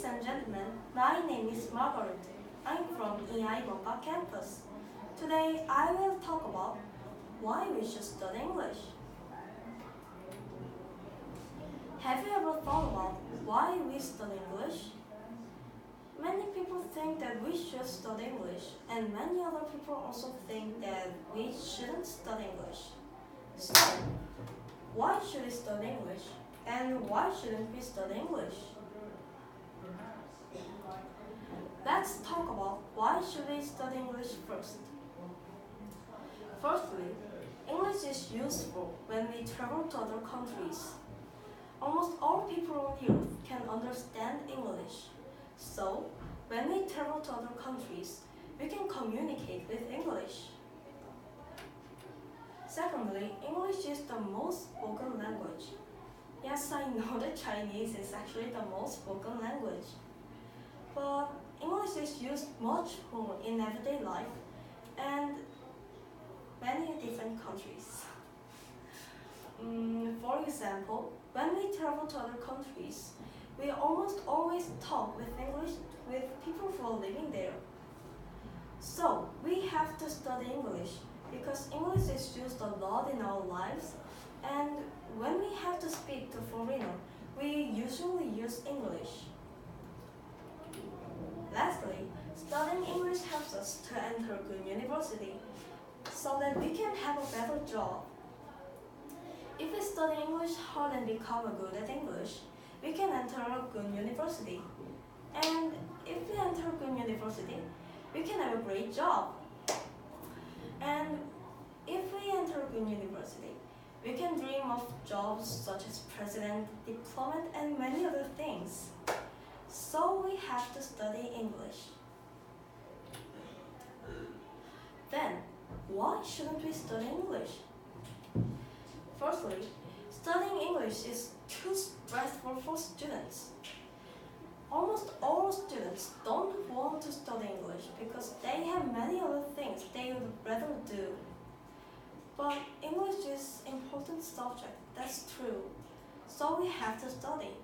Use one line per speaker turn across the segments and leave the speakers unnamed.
and gentlemen, my name is Margaret. I'm from EiE범박 campus. Today I will talk about why we should study English. Have you ever thought about why we study English? Many people think that we should study English, and many other people also think that we shouldn't study English. So, why should we study English? And why shouldn't we study English? Let's talk about why should we study English first. Firstly, English is useful when we travel to other countries. Almost all people on the earth can understand English. So, when we travel to other countries, we can communicate with English. Secondly, English is the most spoken language. Yes, I know that Chinese is actually the most spoken language. But English is used much more in everyday life and many different countries. For example, when we travel to other countries, we almost always talk with English with people who are living there. So, we have to study English because English is used a lot in our lives, and when we have to speak to foreigner, we usually use English. Lastly, studying English helps us to enter a good university so that we can have a better job. If we study English hard and become good at English, we can enter a good university. And if we enter a good university, we can have a great job. And if we enter a good university, we can dream of jobs such as president, diplomat, and many other things. So we have to study English. Then, why shouldn't we study English? Firstly, studying English is too stressful for students. Almost all students don't want to study English because they have many other things they would rather do. But English is an important subject, that's true. So we have to study.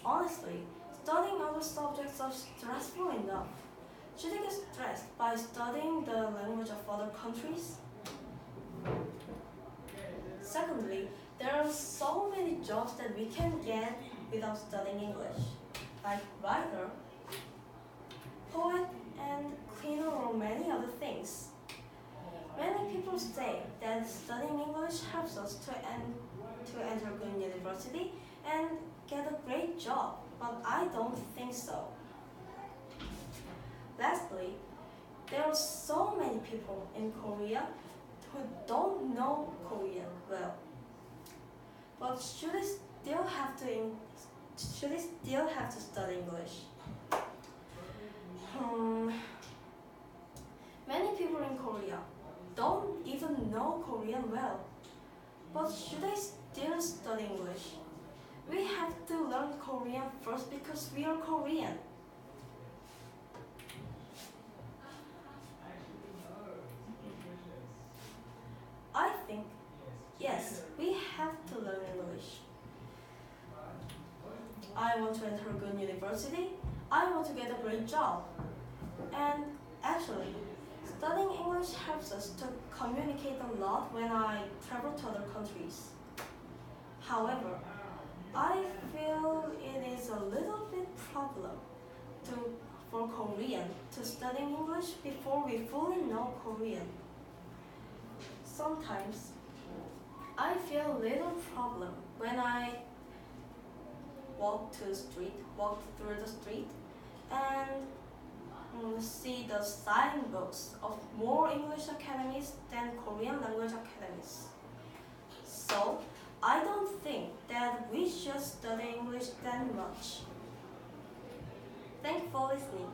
Honestly, studying other subjects are stressful enough. Should I get stressed by studying the language of other countries? Secondly, there are so many jobs that we can get without studying English, like writer, poet, and cleaner or many other things. Many people say that studying English helps us to enter a good university and get a great job, but I don't think so. Lastly, there are so many people in Korea who don't know Korean well. But should they still have to study English? Many people in Korea don't even know Korean well. But should they still study English? We have to learn Korean first because we are Korean. I think, yes, we have to learn English. I want to enter a good university. I want to get a great job. And actually, studying English helps us to communicate a lot when I travel to other countries. However, I feel it is a little bit problem for Korean to study English before we fully know Korean. Sometimes, I feel a little problem when I walk through the street, and see the signbooks of more English academies than Korean language academies. So, I don't think that we should study English that much. Thanks for listening.